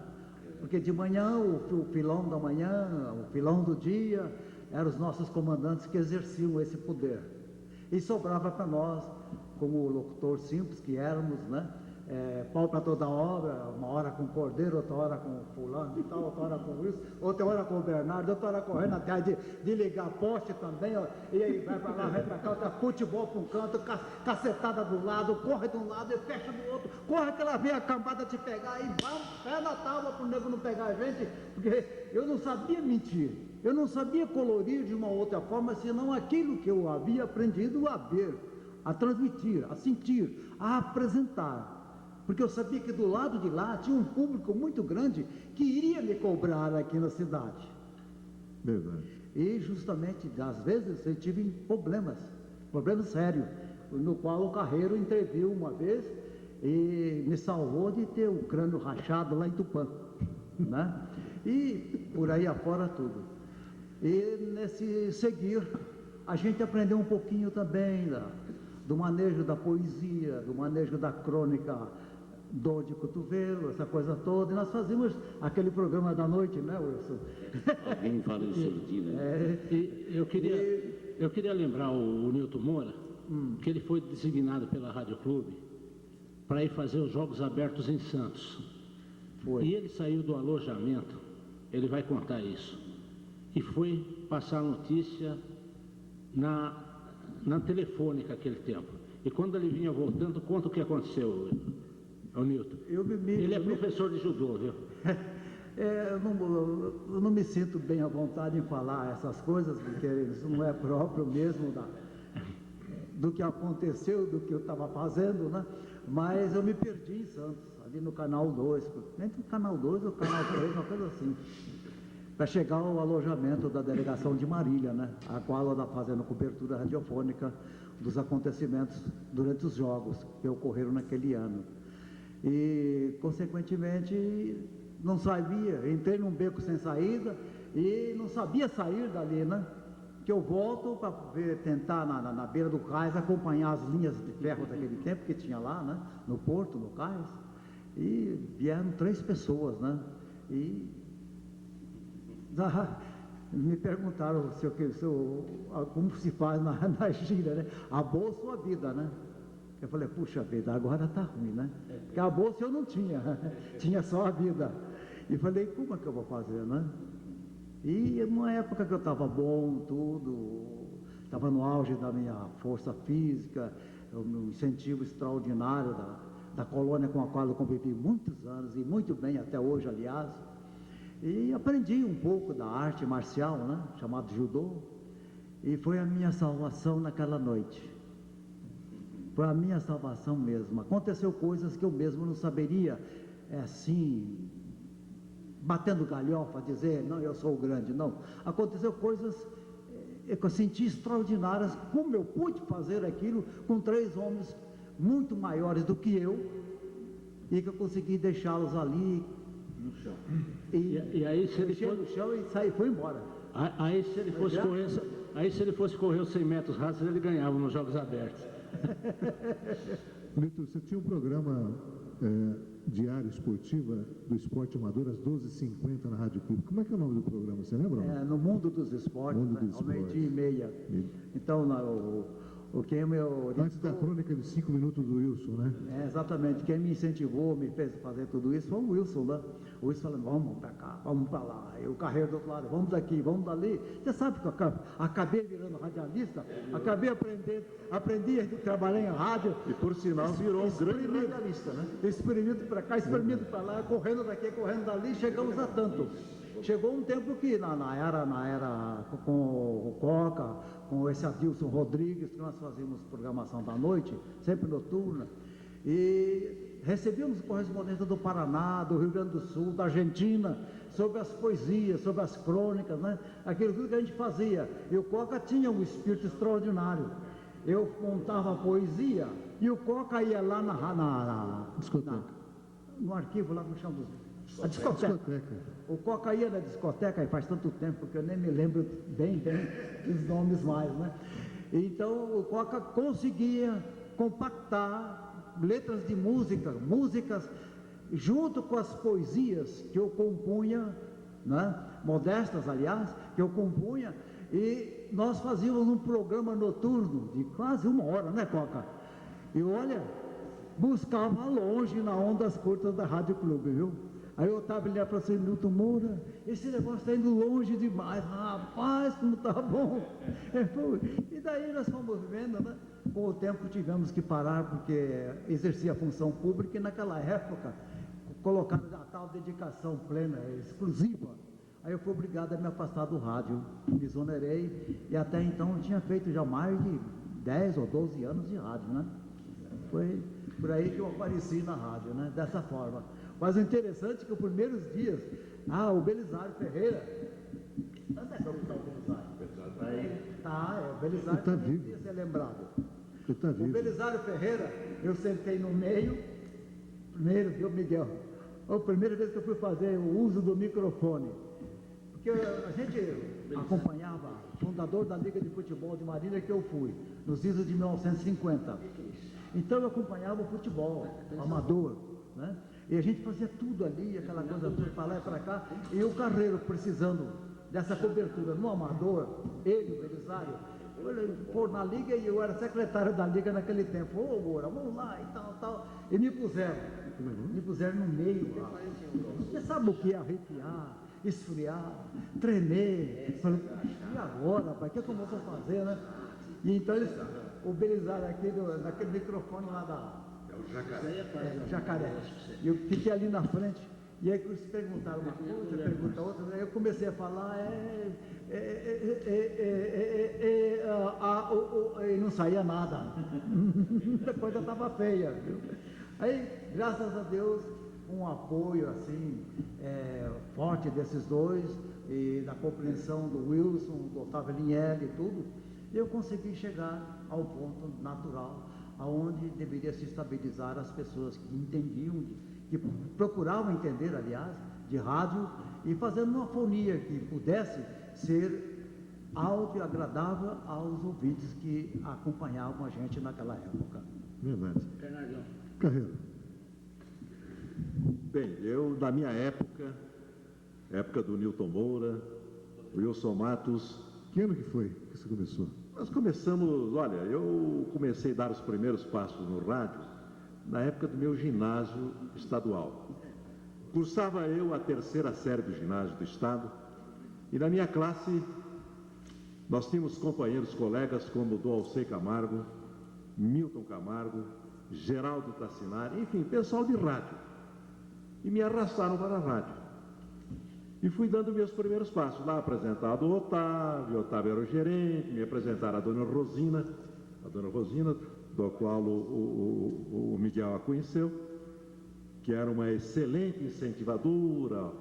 Porque de manhã, o pilão da manhã, o pilão do dia, eram os nossos comandantes que exerciam esse poder. E sobrava para nós, como locutor simples que éramos, né? Pau para toda obra, uma hora com o Cordeiro, outra hora com o fulano e tal, outra hora com o Wilson, outra hora com o Bernardo, outra hora correndo até de ligar poste também, ó, e aí vai para lá, vai para cá, outra futebol para um canto, cacetada do lado, corre de um lado e fecha do outro, corre que ela vem a cambada te pegar e vamos, pé na tábua para o nego não pegar a gente, porque eu não sabia mentir, eu não sabia colorir de uma outra forma, senão aquilo que eu havia aprendido a ver, a transmitir, a sentir, a apresentar. Porque eu sabia que do lado de lá tinha um público muito grande que iria me cobrar aqui na cidade. Verdade. E justamente, às vezes, eu tive problemas sérios, no qual o Carreiro interviu uma vez e me salvou de ter o crânio rachado lá em Tupã, né? E por aí afora tudo. E nesse seguir, a gente aprendeu um pouquinho também do manejo da poesia, do manejo da crônica, dor de cotovelo, essa coisa toda, e nós fazíamos aquele programa da noite, né, Wilson? Alguém fala em surdina. E eu queria lembrar o Nilton Moura, que ele foi designado pela Rádio Clube para ir fazer os Jogos Abertos em Santos. Foi. E ele saiu do alojamento, ele vai contar isso, e foi passar a notícia na telefônica aquele tempo. E quando ele vinha voltando, conta o que aconteceu, Nilton. Ele é professor de judô, viu? Eu não me sinto bem à vontade em falar essas coisas, porque isso não é próprio mesmo do que aconteceu, do que eu estava fazendo, né? Mas eu me perdi em Santos, ali no Canal 2, entre o Canal 2 e o Canal 3, uma coisa assim, para chegar ao alojamento da delegação de Marília, né? A qual ela está fazendo cobertura radiofônica dos acontecimentos durante os jogos que ocorreram naquele ano. E, consequentemente, não sabia, entrei num beco sem saída e não sabia sair dali, né? Que eu volto para tentar na beira do cais acompanhar as linhas de ferro daquele tempo que tinha lá, né? No porto, no cais, e vieram 3 pessoas, né? E me perguntaram como se faz na gira, né? A bolsa ou a vida, né? Eu falei, puxa vida, agora tá ruim, né? Porque a bolsa eu não tinha, tinha só a vida. E falei, como é que eu vou fazer, né? E uma época que eu estava bom, tudo, estava no auge da minha força física, um incentivo extraordinário da colônia com a qual eu convivi muitos anos, e muito bem até hoje, aliás. E aprendi um pouco da arte marcial, né? Chamado judô, e foi a minha salvação naquela noite. Foi a minha salvação mesmo. Aconteceu coisas que eu mesmo não saberia, assim, batendo galhofa, dizer, não, eu sou o grande, não. Aconteceu coisas que eu senti extraordinárias, como eu pude fazer aquilo com 3 homens muito maiores do que eu, e que eu consegui deixá-los ali no chão. E aí se ele no chão e foi embora. Aí se ele fosse correr os 100 metros rasos, ele ganhava nos Jogos Abertos. Milton, você tinha um programa diário esportiva do esporte amador às 12h50 na Rádio Clube. Como é que é o nome do programa? Você lembra? No Mundo dos Esportes, ao 12h30. Então, antes da crônica de 5 minutos do Wilson, né? Exatamente. Quem me incentivou, me fez fazer tudo isso foi o Wilson, né? Uns falando, vamos para cá, vamos para lá. E o Carreiro do outro lado, vamos daqui, vamos dali. Você sabe que eu acabei virando radialista, acabei aprendi a trabalhar em rádio. E por sinal virou um grande radialista, né? Experimento para cá, experimento para lá, correndo daqui, correndo dali, chegamos a tanto. Chegou um tempo que na era com o Coca, com esse Adilson Rodrigues, que nós fazíamos programação da noite, sempre noturna, e recebíamos correspondência do Paraná, do Rio Grande do Sul, da Argentina, sobre as poesias, sobre as crônicas, né? Aquilo tudo que a gente fazia. E o Coca tinha um espírito extraordinário. Eu montava a poesia e o Coca ia lá no arquivo, lá no chão a discoteca. O Coca ia na discoteca, e faz tanto tempo que eu nem me lembro bem dos nomes mais, né? Então o Coca conseguia compactar letras de músicas junto com as poesias que eu compunha, né? Modestas, aliás, que eu compunha, e nós fazíamos um programa noturno de quase 1 hora, né, Coca? E olha, buscava longe na ondas curtas da Rádio Clube, viu? Aí eu estava ali para assim, Milton Moura, esse negócio está indo longe demais, rapaz, como tá bom. E daí nós fomos vendo, né? Com o tempo tivemos que parar porque exercia a função pública e naquela época colocaram a tal dedicação plena, exclusiva. Aí eu fui obrigado a me afastar do rádio, me exonerei e até então eu tinha feito já mais de 10 ou 12 anos de rádio, né? Foi por aí que eu apareci na rádio, né? Dessa forma. Mas o interessante é que os primeiros dias, o Belisário Ferreira, onde é que está o Belisário? Aí, o Belisário está vivo. Devia ser lembrado. Tá vivo. O Belisário Ferreira, eu sentei no meio, primeiro, viu, Miguel? A primeira vez que eu fui fazer o uso do microfone, porque a gente acompanhava o fundador da Liga de Futebol de Marília, que eu fui, nos idos de 1950. Então eu acompanhava o futebol amador, né? E a gente fazia tudo ali, aquela coisa toda, para lá e para cá, e o Carreiro precisando dessa cobertura no amador, ele, o Belisário, pôr na Liga, e eu era secretário da Liga naquele tempo. Ô, Moura, vamos lá e tal, e me puseram no meio lá. Você sabe o que é arrepiar, esfriar, tremer? Falei, e agora, rapaz, o que eu vou fazer, né? E então o Belisário aqui, naquele microfone lá o Jacaré. E eu fiquei ali na frente, e aí eles perguntaram uma coisa, perguntaram outra, aí eu comecei a falar, e não saía nada. A coisa estava feia, viu? Aí, graças a Deus, um apoio assim, forte desses dois, e da compreensão do Wilson, do Otávio Linelli e tudo, eu consegui chegar ao ponto natural aonde deveria se estabilizar as pessoas que entendiam, que procuravam entender, aliás, de rádio, e fazendo uma fonia que pudesse ser áudio agradável aos ouvintes que acompanhavam a gente naquela época. Verdade. Carreiro. Bem, eu, na minha época do Nilton Moura, Wilson Matos... Que ano que foi que você começou? Nós começamos, olha, eu comecei a dar os primeiros passos no rádio na época do meu ginásio estadual. Cursava eu a 3ª série do ginásio do estado, e na minha classe nós tínhamos companheiros, colegas como Dom Alcei Camargo, Milton Camargo, Geraldo Tassinari, enfim, pessoal de rádio. E me arrastaram para a rádio. E fui dando meus primeiros passos. Lá apresentado o Otávio era o gerente, me apresentaram a dona Rosina, do qual o Miguel a conheceu, que era uma excelente incentivadora,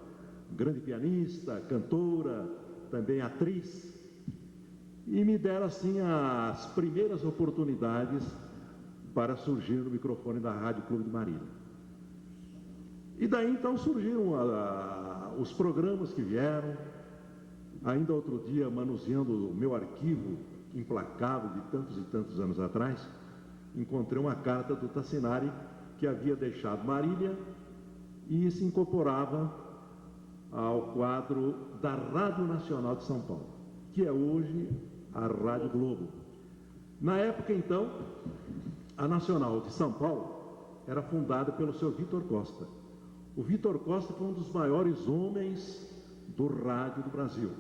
grande pianista, cantora, também atriz. E me deram assim as primeiras oportunidades para surgir no microfone da Rádio Clube de Marília. E daí então surgiram os programas que vieram. Ainda outro dia, manuseando o meu arquivo implacável de tantos e tantos anos atrás, encontrei uma carta do Tassinari que havia deixado Marília e se incorporava ao quadro da Rádio Nacional de São Paulo, que é hoje a Rádio Globo. Na época, então, a Nacional de São Paulo era fundada pelo seu Vitor Costa, O Vitor Costa foi um dos maiores homens do rádio do Brasil.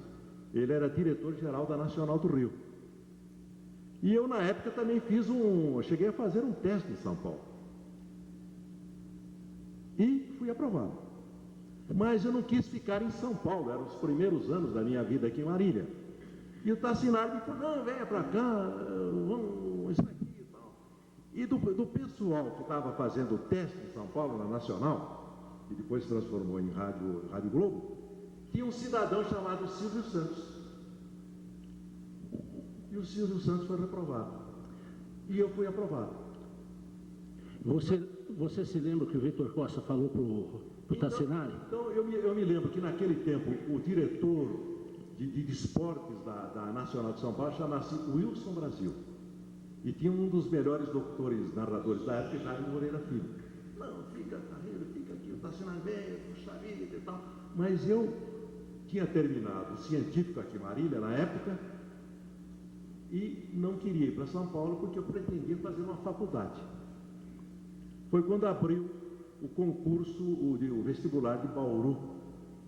Ele era diretor-geral da Nacional do Rio. E eu, na época, também cheguei a fazer um teste em São Paulo. E fui aprovado. Mas eu não quis ficar em São Paulo, eram os primeiros anos da minha vida aqui em Marília. E o Tassinari me falou, não, venha para cá, vamos, isso aqui e tal. E do pessoal que estava fazendo o teste em São Paulo, na Nacional, que depois se transformou em Rádio Globo, tinha um cidadão chamado Silvio Santos. E o Silvio Santos foi reprovado. E eu fui aprovado. Você se lembra que o Vitor Costa falou para o Tassinari? Então, eu me lembro que naquele tempo o diretor de esportes da Nacional de São Paulo chamava-se Wilson Brasil. E tinha um dos melhores doutores, narradores da época, Jaime Moreira Filho. Não, fica aqui, o Tassinari bem, puxa vida e tal. Mas eu tinha terminado o científico aqui em Marília, na época, e não queria ir para São Paulo porque eu pretendia fazer uma faculdade. Foi quando abriu o concurso, o vestibular de Bauru.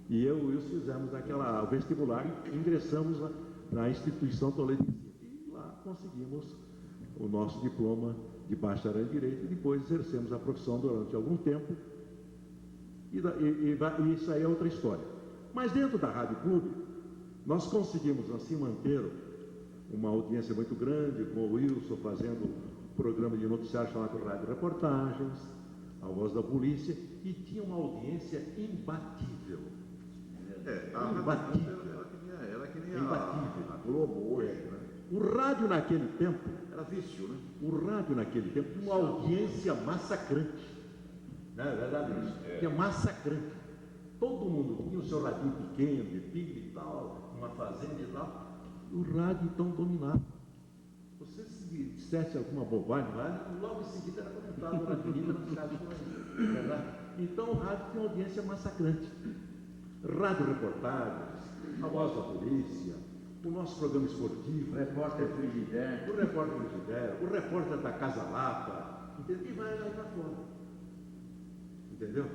E eu e o Wilson fizemos o vestibular, ingressamos na instituição Toledo e lá conseguimos o nosso diploma de bacharel em Direito e depois exercemos a profissão durante algum tempo. E isso aí é outra história. Mas dentro da Rádio Clube, nós conseguimos assim manter uma audiência muito grande, com o Wilson fazendo um programa de noticiário chamado Rádio Reportagens, A Voz da Polícia, e tinha uma audiência imbatível. Imbatível. Era que nem Imbatível. a Globo hoje, né? O rádio naquele tempo, Era vício, né? o rádio naquele tempo tinha uma audiência massacrante. Não é verdade isso? Tinha massacrante. Todo mundo tinha o seu radinho pequeno, de pilha e tal, uma fazenda e tal. O rádio então dominava. Você se dissesse alguma bobagem no rádio, logo em seguida era comentado na avenida, nas casas de verdade. Então o rádio tinha uma audiência massacrante. Rádio Reportagens, A Voz da Polícia, o nosso programa esportivo, O repórter Frigidaire, o repórter da Casa Lapa, entendeu? E vai lá fora. Entendeu?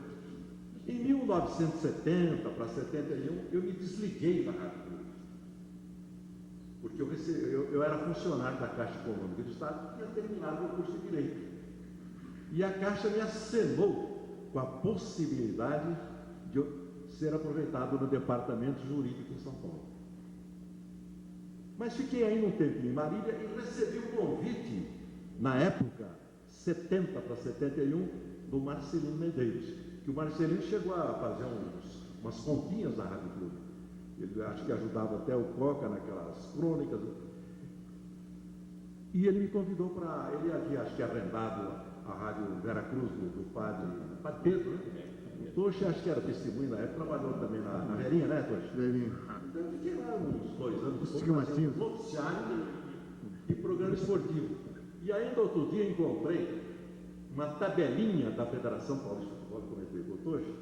Em 1970 para 71, eu me desliguei da Rádio Clube. Porque eu era funcionário da Caixa Econômica do Estado e tinha terminado o curso de Direito. E a Caixa me acenou com a possibilidade de eu ser aproveitado no departamento jurídico em São Paulo. Mas fiquei ainda um tempo em Marília e recebi um convite, na época, 70 para 71, do Marcelino Medeiros, que o Marcelino chegou a fazer umas continhas da Rádio Clube. Ele acho que ajudava até o Coca naquelas crônicas. E ele me convidou para... Ele havia, acho que, arrendado a Rádio Veracruz do padre Pedro, né? O Tocha, acho que era testemunho na época, trabalhou também na Verinha, né, Tocha? Verinha. Então eu fiquei lá uns 2 anos, Estigmatismo. fazendo noticiário e programa esportivo. E ainda outro dia encontrei uma tabelinha da Federação Paulista de Futebol, comentei com o Tocha,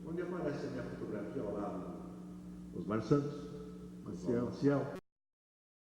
onde aparece a minha fotografia ao lado do Osmar Santos, Maciel,